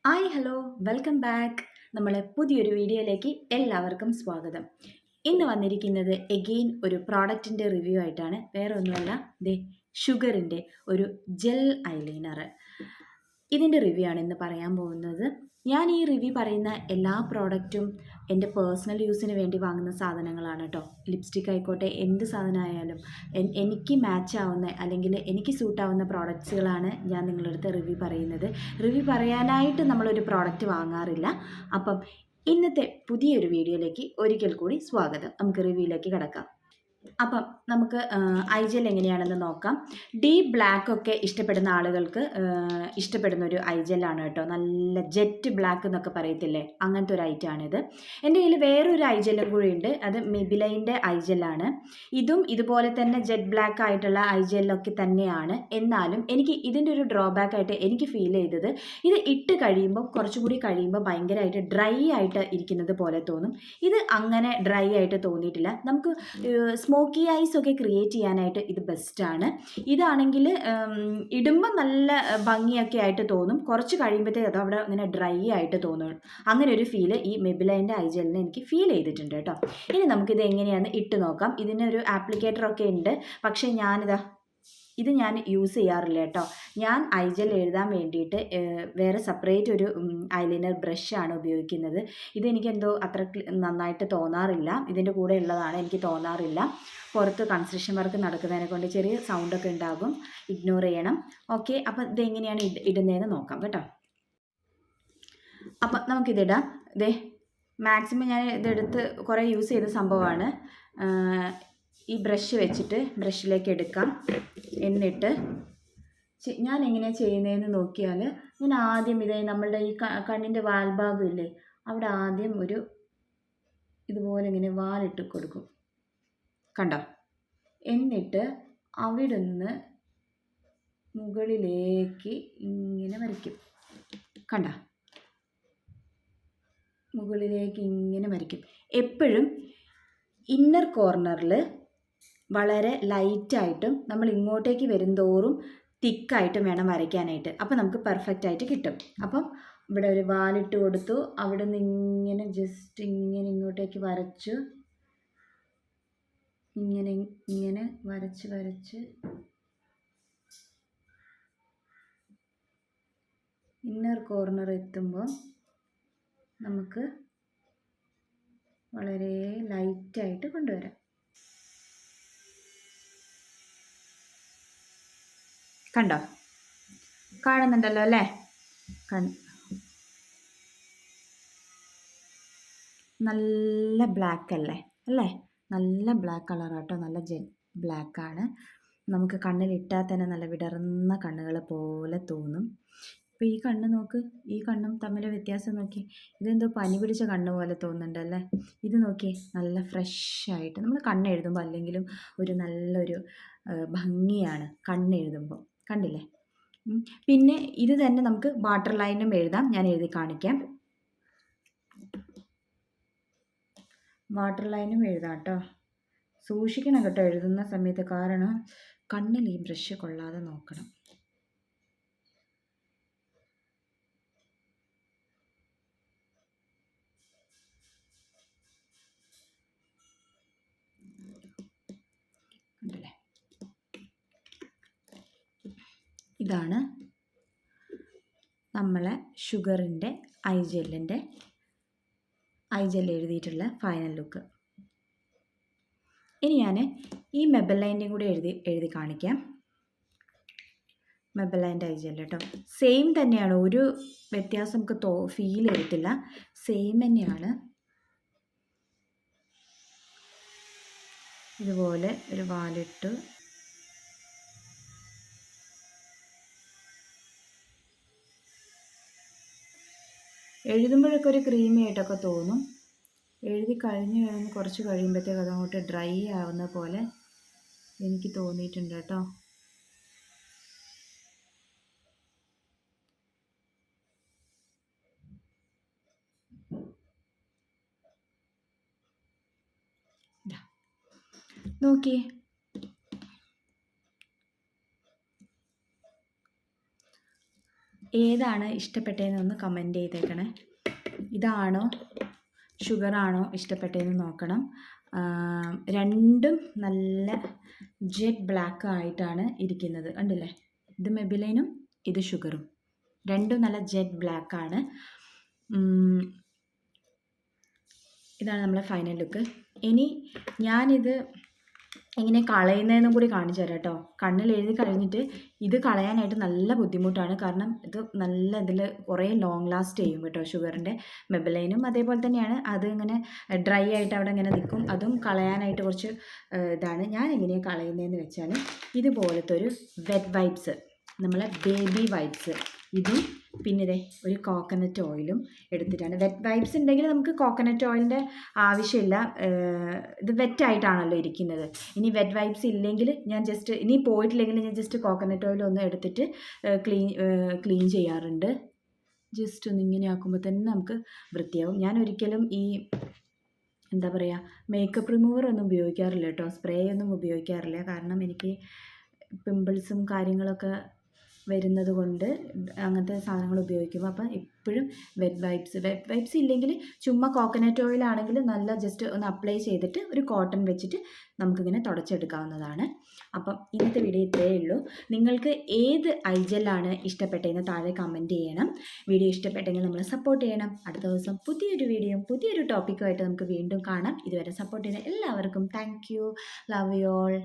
Hi hello welcome back. നമ്മളെ പുതിയൊരു വീഡിയോയിലേക്ക് എല്ലാവർക്കും സ്വാഗതം. ഇന്ന് വന്നിരിക്കുന്നത് എഗെയിൻ ഒരു പ്രോഡക്റ്റിൻ്റെ റിവ്യൂ ആയിട്ടാണ്. വേറെ ഒന്നുമല്ല, ഷുഗറിൻ്റെ ഒരു ജെൽ ഐലൈനർ. ഇതിൻ്റെ റിവ്യൂ ആണ് ഇന്ന് പറയാൻ പോകുന്നത്. ഞാൻ ഈ റിവ്യൂ പറയുന്ന എല്ലാ പ്രോഡക്റ്റും എൻ്റെ പേഴ്സണൽ യൂസിന് വേണ്ടി വാങ്ങുന്ന സാധനങ്ങളാണ് കേട്ടോ. ലിപ്സ്റ്റിക് ആയിക്കോട്ടെ, എന്ത് സാധനമായാലും എനിക്ക് മാച്ച് ആവുന്ന അല്ലെങ്കിൽ എനിക്ക് സൂട്ടാവുന്ന പ്രോഡക്റ്റ്സുകളാണ് ഞാൻ നിങ്ങളുടെ അടുത്ത് റിവ്യൂ പറയുന്നത്. റിവ്യൂ പറയാനായിട്ട് നമ്മളൊരു പ്രോഡക്റ്റ് വാങ്ങാറില്ല. അപ്പം ഇന്നത്തെ പുതിയൊരു വീഡിയോയിലേക്ക് ഒരിക്കൽ കൂടി സ്വാഗതം. നമുക്ക് റിവ്യൂയിലേക്ക് കിടക്കാം. അപ്പം നമുക്ക് ഐ ജെൽ എങ്ങനെയാണെന്ന് നോക്കാം. ഡീപ്പ് ബ്ലാക്ക് ഒക്കെ ഇഷ്ടപ്പെടുന്ന ആളുകൾക്ക് ഇഷ്ടപ്പെടുന്ന ഒരു ഐ ജെല്ലാണ് കേട്ടോ. നല്ല ജെറ്റ് ബ്ലാക്ക് എന്നൊക്കെ പറയത്തില്ലേ, അങ്ങനത്തെ ഒരു ഐറ്റമാണിത്. എൻ്റെ കയ്യിൽ വേറൊരു ഐ ജെല്ലും കൂടി ഉണ്ട്. അത് മെബിലൈൻ്റെ ഐ ജെല്ലാണ്. ഇതും ഇതുപോലെ തന്നെ ജെറ്റ് ബ്ലാക്ക് ആയിട്ടുള്ള ഐ ജെല്ലൊക്കെ തന്നെയാണ്. എന്നാലും എനിക്ക് ഇതിൻ്റെ ഒരു ഡ്രോബാക്ക് ആയിട്ട് എനിക്ക് ഫീൽ ചെയ്തത്, ഇത് ഇട്ട് കഴിയുമ്പോൾ കുറച്ചുകൂടി കഴിയുമ്പോൾ ഭയങ്കരമായിട്ട് ഡ്രൈ ആയിട്ട് ഇരിക്കുന്നത് പോലെ തോന്നും. ഇത് അങ്ങനെ ഡ്രൈ ആയിട്ട് തോന്നിയിട്ടില്ല. നമുക്ക് സ്മോക്കി ഐസ് ഒക്കെ ക്രിയേറ്റ് ചെയ്യാനായിട്ട് ഇത് ബെസ്റ്റാണ്. ഇതാണെങ്കിൽ ഇടുമ്പോൾ നല്ല ഭംഗിയൊക്കെ ആയിട്ട് തോന്നും. കുറച്ച് കഴിയുമ്പോഴത്തേക്ക് അത് അവിടെ ഇങ്ങനെ ഡ്രൈ ആയിട്ട് തോന്നും. അങ്ങനെ ഒരു ഫീല് ഈ മെബിലൈൻ്റെ ഐ ജെല്ലിന് എനിക്ക് ഫീൽ ചെയ്തിട്ടുണ്ട് കേട്ടോ. ഇനി നമുക്കിത് എങ്ങനെയാണെന്ന് ഇട്ട് നോക്കാം. ഇതിനൊരു ആപ്ലിക്കേറ്ററൊക്കെ ഉണ്ട്, പക്ഷേ ഇത് ഞാൻ യൂസ് ചെയ്യാറില്ല കേട്ടോ. ഞാൻ ഐ ജെൽ എഴുതാൻ വേണ്ടിയിട്ട് വേറെ സെപ്പറേറ്റ് ഒരു ഐലൈനർ ബ്രഷാണ് ഉപയോഗിക്കുന്നത്. ഇതെനിക്ക് എന്തോ അത്ര നന്നായിട്ട് തോന്നാറില്ല. ഇതിൻ്റെ കൂടെ ഉള്ളതാണ്, എനിക്ക് തോന്നാറില്ല. പുറത്ത് കൺസ്ട്രക്ഷൻ വർക്ക് നടക്കുന്നതിനെ കൊണ്ട് ചെറിയ സൗണ്ടൊക്കെ ഉണ്ടാകും, ഇഗ്നോർ ചെയ്യണം. ഓക്കെ, അപ്പം ഇതെങ്ങനെയാണ് ഇടുന്നതെന്ന് നോക്കാം കേട്ടോ. അപ്പം നമുക്കിതിടാം. മാക്സിമം ഞാൻ ഇതെടുത്ത് കുറേ യൂസ് ചെയ്ത സംഭവമാണ്. ഈ ബ്രഷ് വെച്ചിട്ട് ബ്രഷിലേക്ക് എടുക്കാം. എന്നിട്ട് ഞാൻ എങ്ങനെയാണ് ചെയ്യുന്നതെന്ന് നോക്കിയാൽ, ഞാൻ ആദ്യം നമ്മളുടെ ഈ കണ്ണിൻ്റെ വാൽഭാഗം ഇല്ലേ, അവിടെ ആദ്യം ഇതുപോലെ ഇങ്ങനെ വാലിട്ട് കൊടുക്കും, കണ്ടോ. എന്നിട്ട് അവിടെ നിന്ന് മുകളിലേക്ക് ഇങ്ങനെ വരയ്ക്കും, കണ്ടോ. മുകളിലേക്ക് ഇങ്ങനെ വരയ്ക്കും. എപ്പോഴും ഇന്നർ കോർണറിൽ വളരെ ലൈറ്റായിട്ടും നമ്മൾ ഇങ്ങോട്ടേക്ക് വരുംതോറും തിക്കായിട്ടും വേണം വരയ്ക്കാനായിട്ട്. അപ്പം നമുക്ക് പെർഫെക്റ്റ് ആയിട്ട് കിട്ടും. അപ്പം ഇവിടെ ഒരു വാലിട്ട് കൊടുത്തു, അവിടെ നിന്ന് ഇങ്ങനെ ജസ്റ്റ് ഇങ്ങനെ ഇങ്ങോട്ടേക്ക് വരച്ചു, ഇങ്ങനെ ഇങ്ങനെ വരച്ച് ഇന്നർ കോർണർ എത്തുമ്പോൾ നമുക്ക് വളരെ ലൈറ്റായിട്ട് കൊണ്ടുവരാം. കണ്ടോ, കാണുന്നുണ്ടല്ലോ അല്ലേ. നല്ല ബ്ലാക്ക് അല്ലേ, നല്ല ബ്ലാക്ക് കളറാട്ടോ, നല്ല ജെറ്റ് ബ്ലാക്കാണ്. നമുക്ക് കണ്ണിലിട്ടാൽ തന്നെ നല്ല വിടർന്ന കണ്ണുകൾ പോലെ തോന്നും. ഇപ്പോൾ ഈ കണ്ണ് നോക്ക്, ഈ കണ്ണും തമ്മിൽ വ്യത്യാസം നോക്കി. ഇതെന്തോ പനി പിടിച്ച കണ്ണ് പോലെ തോന്നുന്നുണ്ടല്ലേ. ഇത് നോക്കിയേ, നല്ല ഫ്രഷായിട്ട് നമ്മൾ കണ്ണെഴുതുമ്പോൾ അല്ലെങ്കിലും ഒരു നല്ലൊരു ഭംഗിയാണ് കണ്ണെഴുതുമ്പോൾ, കണ്ടില്ലേ. പിന്നെ ഇത് തന്നെ നമുക്ക് വാട്ടർ ലൈനും എഴുതാം. ഞാൻ എഴുതി കാണിക്കാം. വാട്ടർ ലൈനും എഴുതാം കേട്ടോ. സൂക്ഷിക്കണം കേട്ടോ എഴുതുന്ന സമയത്ത്, കാരണം കണ്ണിൽ ഈ ബ്രഷ് കൊള്ളാതെ നോക്കണം. കണ്ടല്ലേ, ഇതാണ് നമ്മളെ ഷുഗറിൻ്റെ ഐ ജെൽ എഴുതിയിട്ടുള്ള ഫൈനൽ ലുക്ക്. ഇനി ഞാൻ ഈ മെബലൈൻ്റെയും കൂടി എഴുതി കാണിക്കാം. മെബലൈൻ്റെ ഐ ജെൽ കേട്ടോ, സെയിം തന്നെയാണ്, ഒരു വ്യത്യാസം നമുക്ക് ഫീൽ ചെയ്തിട്ടില്ല, സെയിം തന്നെയാണ്. ഇതുപോലെ ഒരു വാലിട്ട് എഴുതുമ്പോഴൊക്കെ ഒരു ക്രീമി ആയിട്ടൊക്കെ തോന്നും. എഴുതി കഴിഞ്ഞ് കുറച്ച് കഴിയുമ്പോഴത്തേക്ക് അതങ്ങോട്ട് ഡ്രൈ ആവുന്ന പോലെ എനിക്ക് തോന്നിയിട്ടുണ്ട് കേട്ടോ. നോക്കിയേ, ഏതാണ് ഇഷ്ടപ്പെട്ടതെന്ന് ഒന്ന് കമൻറ്റ് ചെയ്തേക്കണേ. ഇതാണോ ഷുഗറാണോ ഇഷ്ടപ്പെട്ടതെന്ന് നോക്കണം. രണ്ടും നല്ല ജെറ്റ് ബ്ലാക്ക് ആയിട്ടാണ് ഇരിക്കുന്നത്, കണ്ടില്ലേ? ഇത് മെബിലൈനും ഇത് ഷുഗറും, രണ്ടും നല്ല ജെറ്റ് ബ്ലാക്ക് ആണ്. ഇതാണ് നമ്മളെ ഫൈനൽ ലുക്ക്. ഇനി ഞാനിത് എങ്ങനെ കളയുന്നതെന്നും കൂടി കാണിച്ചു തരാം കേട്ടോ. കണ്ണിൽ എഴുതി കഴിഞ്ഞിട്ട് ഇത് കളയാനായിട്ട് നല്ല ബുദ്ധിമുട്ടാണ്. കാരണം ഇത് നല്ല ഇതിൽ കുറേ ലോങ് ലാസ്റ്റ് ചെയ്യും കേട്ടോ. ഷുഗറിൻ്റെ മെബിലൈനും അതേപോലെ തന്നെയാണ്. അത് ഇങ്ങനെ ഡ്രൈ ആയിട്ട് അവിടെ ഇങ്ങനെ നിൽക്കും. അതും കളയാനായിട്ട് കുറച്ച് ഇതാണ്. ഞാൻ എങ്ങനെയാണ് കളയുന്നതെന്ന് വെച്ചാൽ ഇതുപോലത്തെ ഒരു വെറ്റ് വൈപ്സ്, നമ്മളെ ബേബി വൈപ്സ്, ഇതും പിന്നെ ഇതേ ഒരു കോക്കനട്ട് ഓയിലും എടുത്തിട്ടാണ്. വെറ്റ് വൈപ്സ് ഉണ്ടെങ്കിൽ നമുക്ക് കോക്കനട്ട് ഓയിലിൻ്റെ ആവശ്യമില്ല. ഇത് വെറ്റായിട്ടാണല്ലോ ഇരിക്കുന്നത്. ഇനി വെറ്റ് വൈപ്സ് ഇല്ലെങ്കിൽ ഞാൻ ജസ്റ്റ്, ഇനി പോയിട്ടില്ലെങ്കിൽ ഞാൻ ജസ്റ്റ് കോക്കനട്ട് ഓയിൽ ഒന്ന് എടുത്തിട്ട് ക്ലീൻ ചെയ്യാറുണ്ട്. ജസ്റ്റ് ഒന്ന് ഇങ്ങനെ ആക്കുമ്പോൾ തന്നെ നമുക്ക് വൃത്തിയാവും. ഞാൻ ഒരിക്കലും ഈ എന്താ പറയുക മേക്കപ്പ് റിമൂവർ ഒന്നും ഉപയോഗിക്കാറില്ല കേട്ടോ. സ്പ്രേ ഒന്നും ഉപയോഗിക്കാറില്ല. കാരണം എനിക്ക് പിമ്പിൾസും കാര്യങ്ങളൊക്കെ വരുന്നത് കൊണ്ട് അങ്ങനത്തെ സാധനങ്ങൾ ഉപയോഗിക്കുമ്പോൾ അപ്പം എപ്പോഴും വെറ്റ് വൈപ്സ് ഇല്ലെങ്കിൽ ചുമ്മാ കോക്കനട്ട് ഓയിലാണെങ്കിൽ നല്ല ജസ്റ്റ് ഒന്ന് അപ്ലൈ ചെയ്തിട്ട് ഒരു കോട്ടൺ വെച്ചിട്ട് നമുക്കിങ്ങനെ തുടച്ചെടുക്കാവുന്നതാണ്. അപ്പം ഇന്നത്തെ വീഡിയോ ഇത്രയേ ഉള്ളൂ. നിങ്ങൾക്ക് ഏത് ഐജെല്ലാണ് ഇഷ്ടപ്പെട്ടതെന്ന് താഴെ കമൻറ്റ് ചെയ്യണം. വീഡിയോ ഇഷ്ടപ്പെട്ടെങ്കിൽ നമ്മളെ സപ്പോർട്ട് ചെയ്യണം. അടുത്ത ദിവസം പുതിയൊരു വീഡിയോയും പുതിയൊരു ടോപ്പിക്കുമായിട്ട് നമുക്ക് വീണ്ടും കാണാം. ഇതുവരെ സപ്പോർട്ട് ചെയ്യുന്ന എല്ലാവർക്കും thank you. Love you all.